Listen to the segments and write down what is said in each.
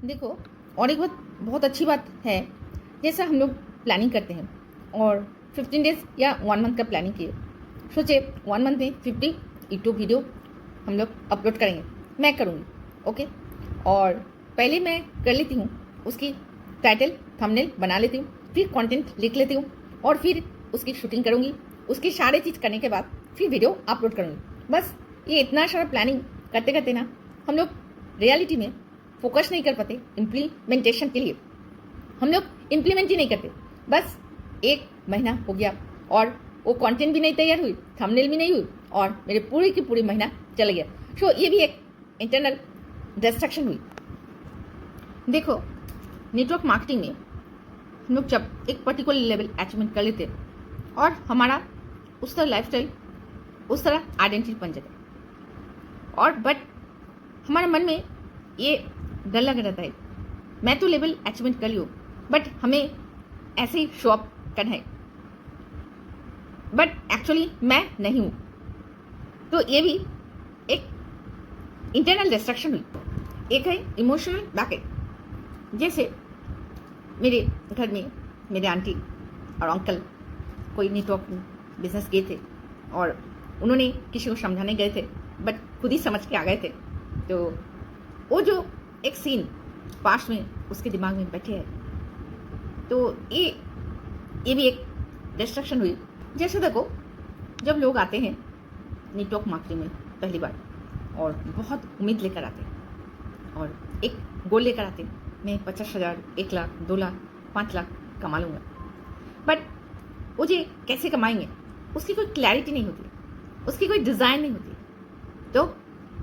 देखो, और एक बहुत अच्छी बात है, जैसा हम लोग प्लानिंग करते हैं और 15 डेज़ या 1 मंथ का प्लानिंग किए। सोचिए 1 मंथ में 50 यूट्यूब वीडियो हम लोग अपलोड करेंगे, मैं करूँगी, ओके। और पहले मैं कर लेती हूँ उसकी टाइटल थंबनेल बना लेती हूँ, फिर कंटेंट लिख लेती हूँ और फिर उसकी शूटिंग करूँगी। उसकी सारी चीज़ करने के बाद फिर वीडियो अपलोड करूँगी। बस ये इतना सारा प्लानिंग करते करते ना हम लोग रियलिटी में फोकस नहीं कर पाते इम्प्लीमेंटेशन के लिए। हम लोग इम्प्लीमेंट ही नहीं करते। बस 1 महीना हो गया और वो कंटेंट भी नहीं तैयार हुई, थंबनेल भी नहीं हुई और मेरे पूरी की पूरी महीना चला गया। सो ये भी एक इंटरनल डिस्ट्रैक्शन हुई। देखो, नेटवर्क मार्केटिंग में हम लोग जब एक पर्टिकुलर लेवल अचीवमेंट कर लेते और हमारा उस तरह लाइफस्टाइल, उस तरह आइडेंटिटी बन जाता और बट हमारे मन में ये डर लगा रहता है, मैं तो लेवल अचीवमेंट कर लियो बट हमें ऐसे ही शो अप करना है, बट एक्चुअली मैं नहीं हूँ। तो ये भी एक इंटरनल डिस्ट्रैक्शन हुई। एक है इमोशनल बैकएट। जैसे मेरे घर में मेरे आंटी और अंकल कोई नेटवर्क बिजनेस गए थे और उन्होंने किसी को समझाने गए थे बट खुद ही समझ के आ गए थे। तो वो जो एक सीन पास्ट में उसके दिमाग में बैठे है, तो ये भी एक डिस्ट्रैक्शन हुई। जैसे देखो, जब लोग आते हैं नेटवर्क मार्केटिंग में पहली बार और बहुत उम्मीद लेकर आते हैं और एक गोल लेकर आते हैं, मैं 50,000, 1 लाख, 2 लाख, 5 लाख कमा लूँगा। बट वो जो कैसे कमाएंगे उसकी कोई क्लैरिटी नहीं होती, उसकी कोई डिज़ाइन नहीं होती। तो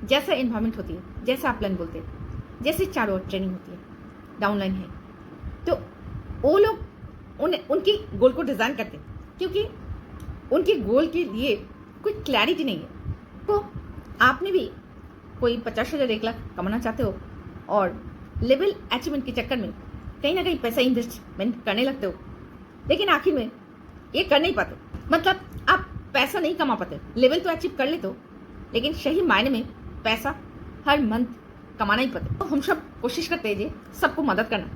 जैसा इन्वायरमेंट होती है, जैसा आप प्लान बोलते हैं, जैसे चारों ओर ट्रेनिंग होती है, डाउनलाइन है, तो वो लोग उनकी गोल को डिज़ाइन करते हैं क्योंकि उनके गोल के लिए कोई क्लैरिटी नहीं है। तो आपने भी कोई 50,000, 1 लाख कमाना चाहते हो और लेवल अचीवमेंट के चक्कर में कहीं ना कहीं पैसा इन्वेस्टमेंट करने लगते हो, लेकिन आखिर में ये कर नहीं पाते। मतलब आप पैसा नहीं कमा पाते, लेवल तो अचीव कर लेते हो लेकिन सही मायने में पैसा हर मंथ कमाना ही पाते। तो हम सब कोशिश करते हैं जी सबको मदद करना,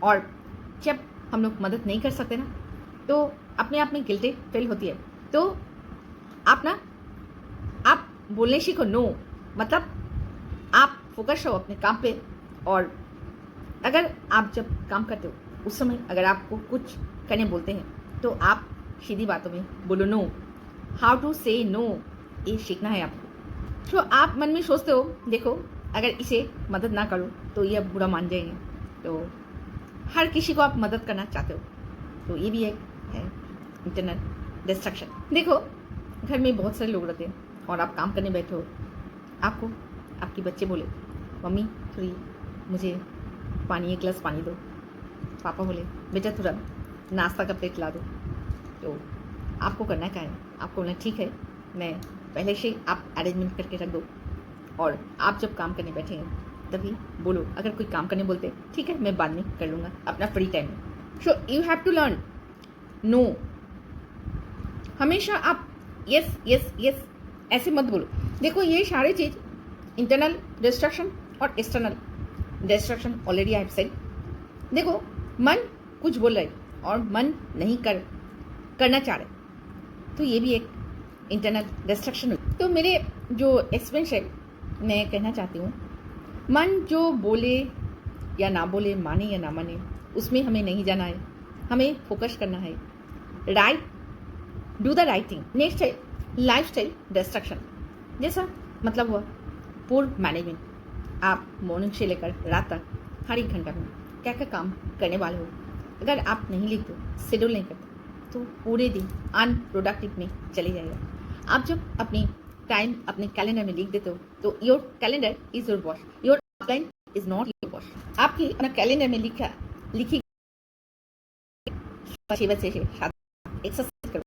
और जब हम लोग मदद नहीं कर सकते ना तो अपने आप में गिल्टी फील होती है। तो आप बोलने सीखो नो, मतलब आप फोकस हो अपने काम पे। और अगर आप जब काम करते हो उस समय अगर आपको कुछ करने बोलते हैं तो आप सीधी बातों में बोलो नो। हाउ टू से नो, ये सीखना है आपको। तो आप मन में सोचते हो देखो अगर इसे मदद ना करो तो ये बुरा मान जाएंगे, तो हर किसी को आप मदद करना चाहते हो, तो ये भी एक है इंटरनल डिस्ट्रैक्शन। देखो, घर में बहुत सारे लोग रहते हैं और आप काम करने बैठे हो, आपको आपके बच्चे बोले मम्मी थोड़ी मुझे पानी, 1 गिलास पानी दो। पापा बोले बेटा थोड़ा नाश्ता का प्लेट ला दो। तो आपको करना क्या है, आपको बोलना ठीक है मैं पहले से आप अरेंजमेंट करके रख दो, और आप जब काम करने बैठे हैं तभी बोलो। अगर कोई काम करने बोलते ठीक है मैं बाद में कर लूँगा अपना फ्री टाइम में। So you have to learn no. हमेशा आप यस यस यस ऐसे मत बोलो। देखो, ये सारी चीज़ इंटरनल डिस्ट्रैक्शन और external distraction already I have said. देखो, मन कुछ बोल रहा है और मन नहीं करना चाह रहे, तो ये भी एक इंटरनल डिस्ट्रैक्शन। तो मेरे जो एक्सपीरियंस है मैं कहना चाहती हूँ, मन जो बोले या ना बोले, माने या ना माने, उसमें हमें नहीं जाना है, हमें फोकस करना है। Right, do the right thing. Next है लाइफ स्टाइल डिस्ट्रैक्शन। जैसा मतलब हुआ पूर मैनेजमेंट। आप मॉर्निंग से लेकर रात तक हर 1 घंटा में क्या क्या काम करने वाले हो, अगर आप नहीं लिखते, शेड्यूल नहीं करते, तो पूरे दिन अनप्रोडक्टिव में चले जाएगा। आप जब अपनी टाइम अपने कैलेंडर में लिख देते हो तो your calendar is your boss, your outline is not your boss. आपकी अपना कैलेंडर में लिखी 6 बजे से 7 एक्सरसाइज करो।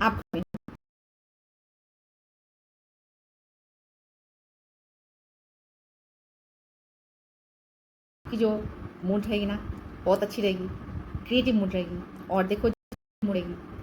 आपकी जो मूड रहेगी ना बहुत अच्छी रहेगी, क्रिएटिव मूड रहेगी और देखो मुड़ेगी।